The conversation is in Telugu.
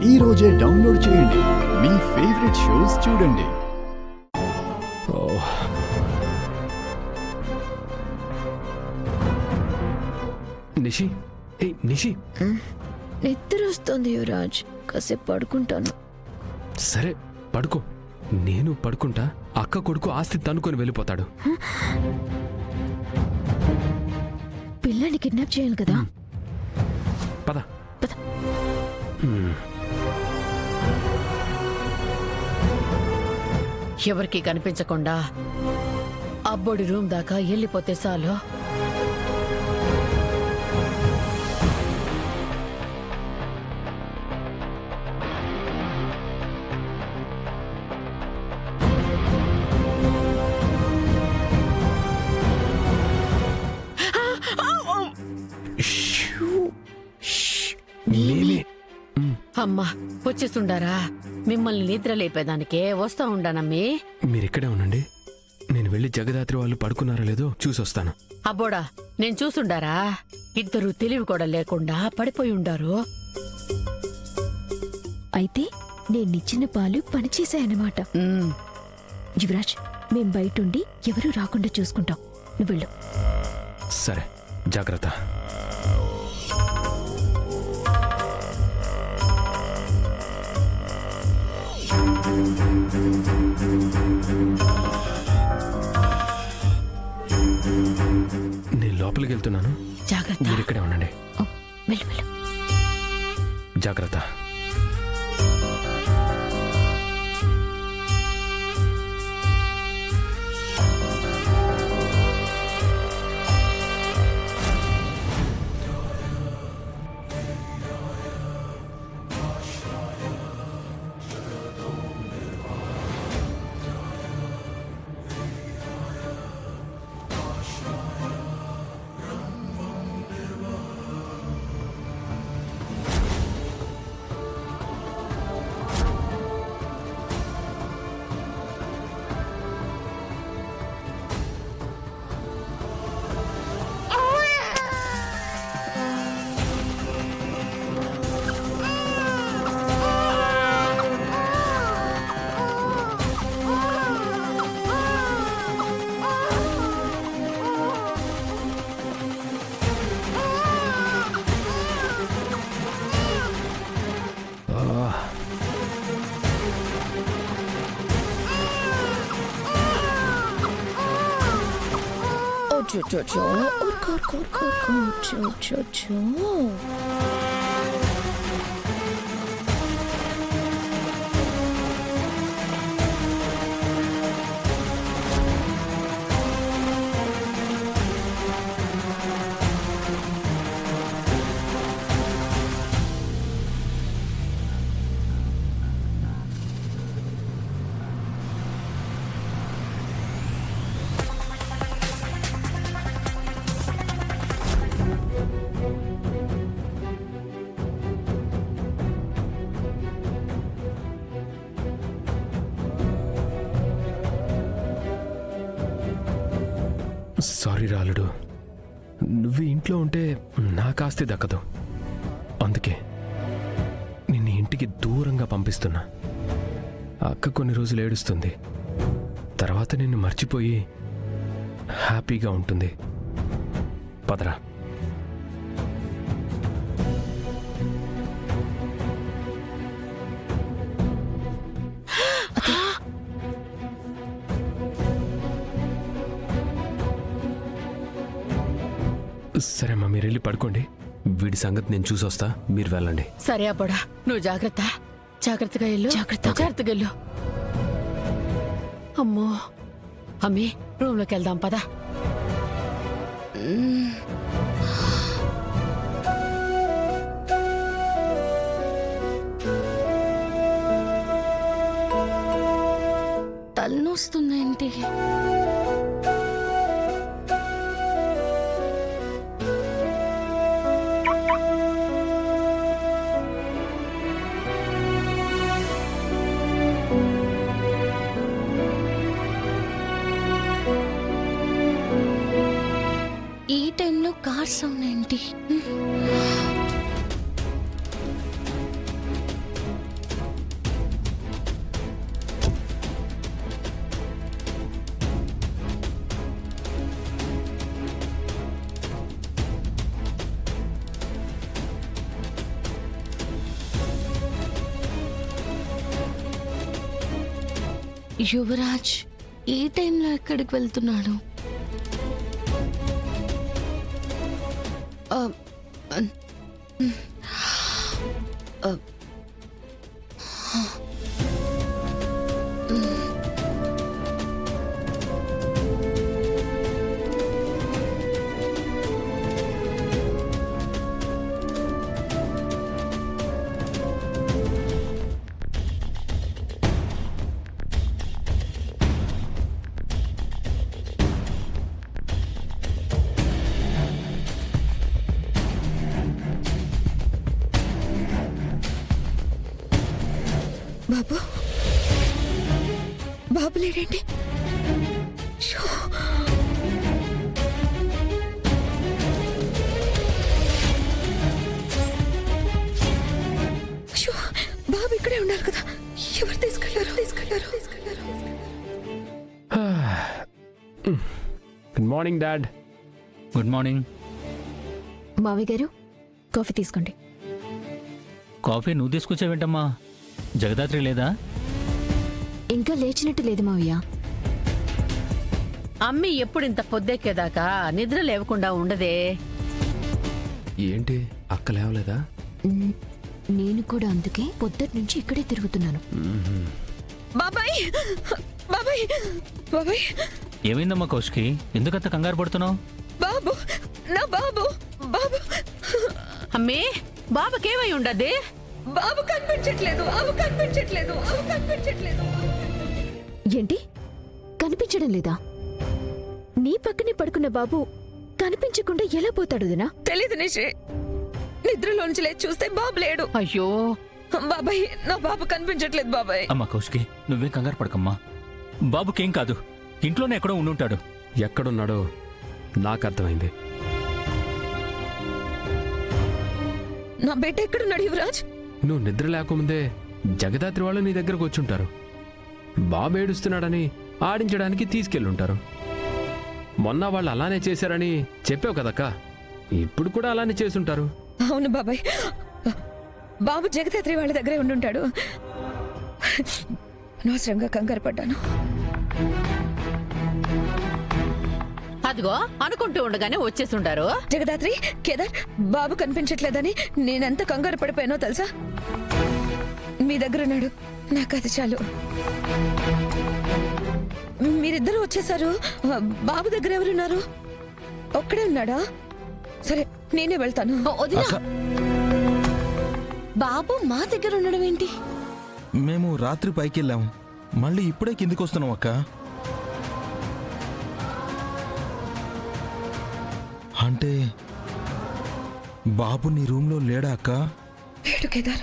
ఈ రోజే డౌన్లోడ్ చేయండి. మీ ఫేవరెట్ షోస్ చూడండి. నిషి, నిషి, నిద్ర వస్తుంది యువరాజ్, కాసేపు పడుకుంటాను. సరే పడుకో, నేను పడుకుంటా. అక్క కొడుకు ఆస్తి తనుకొని వెళ్ళిపోతాడు. పిల్లని కిడ్నాప్ చేయాలి కదా. పద పద. ఎవరికి కనిపించకుండా అబ్బోడి రూమ్ దాకా వెళ్ళిపోతే చాలు. అమ్మా వచ్చేస్తుండారా? మిమ్మల్ని నిద్ర లేపేదానికే వస్తా ఉండానమ్మి. మీరిక్కడే ఉండండి, నేను వెళ్ళి జగదాత్రి వాళ్ళు పడుకున్నారో లేదో చూసొస్తాను. అబ్బోడా, నేను చూసుండారా? ఇద్దరు తెలివి కూడా లేకుండా పడిపోయి ఉండారు. అయితే నేనిచ్చిన పాలు పనిచేశాయన్నమాట. యువరాజ్, మేం బయటుండి ఎవరూ రాకుండా చూసుకుంటాం. నువ్వు వెళ్ళు. సరే, జాగ్రత్త. నేను లోపలికి వెళ్తున్నాను, జాగ్రత్త. మీరు ఇక్కడే ఉండండి. వెళ్ళు వెళ్ళు. జాగ్రత్త. సారీ రాలుడు, నువ్వు ఇంట్లో ఉంటే నాకు ఆస్తి దక్కదు. అందుకే నిన్ను ఇంటికి దూరంగా పంపిస్తున్నా. అక్క కొన్ని రోజులు ఏడుస్తుంది, తర్వాత నిన్ను మర్చిపోయి హ్యాపీగా ఉంటుంది. పదరా. సరే అమ్మా, మీరు వెళ్ళి పడుకోండి. వీడి సంగతి నేను చూసొస్తా, మీరు వెళ్ళండి. సరే అబ్బోడా, నువ్వు జాగ్రత్త. జాగ్రత్తగా వెళ్ళు. జాగ్రత్తగా వెళ్ళు. అమ్మో అమ్మి, రూమ్లోకి వెళ్దాం పదా. తలనొస్తుందేంటి? కార్ సౌండ్ ఏంటి? యువరాజ్ ఈ టైంలో ఎక్కడికి వెళ్తున్నాడు? ఆ, ఆ, బాబు బాబు లేడేంటి? షో. షో, బాబు ఇక్కడే ఉన్నారు కదా, ఎవరు తీసుకెళ్లారు? Good morning dad. Good morning. మావి గారు కాఫీ తీసుకోండి. కాఫీ నువ్వు తీసుకొచ్చావేంటమ్మా? జగదాత్రి లేదా? ఇంకా లేచినట్టు లేదు మావయ్య. అమ్మి ఎప్పుడు ఇంత పొద్దెక్కేదాకా నిద్ర లేవకుండా ఉండదే. ఏంటి అక్క లేవలేదా? మ్, నేను కూడా అందుకే పొద్దుటి నుంచి ఇక్కడే తిరుగుతున్నాను. బాబాయ్ బాబాయ్ బాబాయ్, ఏమైందమ్మా కౌశికి? ఎందుకంత కంగారు పడుతున్నావు? బాబు, నా బాబు బాబు అమ్మి బాబుకేమై ఉండద్ది? బాబు కనిపించట్లేదు. ఏంటి కనిపించడం లేదా? నీ పక్కనే పడుకున్న బాబు కనిపించకుండా ఎలా పోతాడు దినా? తెలీదు నిషి, నిద్రలోంచి లేచి చూస్తే బాబు లేడు. అయ్యో బాబాయ్, నా బాబు కనిపించట్లేదు బాబాయ్. అమ్మా కౌశికి, నువ్వేం కంగారు పడకమ్మా. బాబుకేం కాదు, ఇంట్లోనే ఎక్కడో ఉండుంటాడు. ఎక్కడున్నాడో నాకు అర్థమైంది. నా బిడ్డ ఎక్కడున్నాడు యువరాజ్? నువ్వు నిద్ర లేకముందే జగదాత్రి వాళ్ళు నీ దగ్గరకు వచ్చుంటారు. బాబు ఏడుస్తున్నాడని ఆడించడానికి తీసుకెళ్ళుంటారు. మొన్న వాళ్ళు అలానే చేశారని చెప్పావు కదక్క, ఇప్పుడు కూడా అలానే చేసుంటారు. అవును బాబాయ్, బాబు జగదాత్రి వాళ్ళ దగ్గరే ఉండుంటాడు. అనవసరంగా కంగారు పడ్డాను. అదిగో అనుకుంటూ ఉండగానే వచ్చేసుంటారు. జగదాత్రి, కేదార్, బాబు కనిపించట్లేదని నేనెంత కంగారు పడిపోయానో తెలుసా? మీ దగ్గర ఉన్నాడు, నాకు అది చాలు. మీరిద్దరూ వచ్చేసారు. బాబు దగ్గర ఎవరున్నారు? ఒక్కడే ఉన్నాడా? సరే, నేనే వెళ్తాను. వదినా, బాబు మా దగ్గర ఉండడం ఏంటి? మేము రాత్రి పైకి వెళ్ళాం, మళ్ళీ ఇప్పుడే కిందికి వస్తున్నాం అక్క. అంటే బాబు నీ రూమ్లో లేడా అక్క? లేడు కేదార్.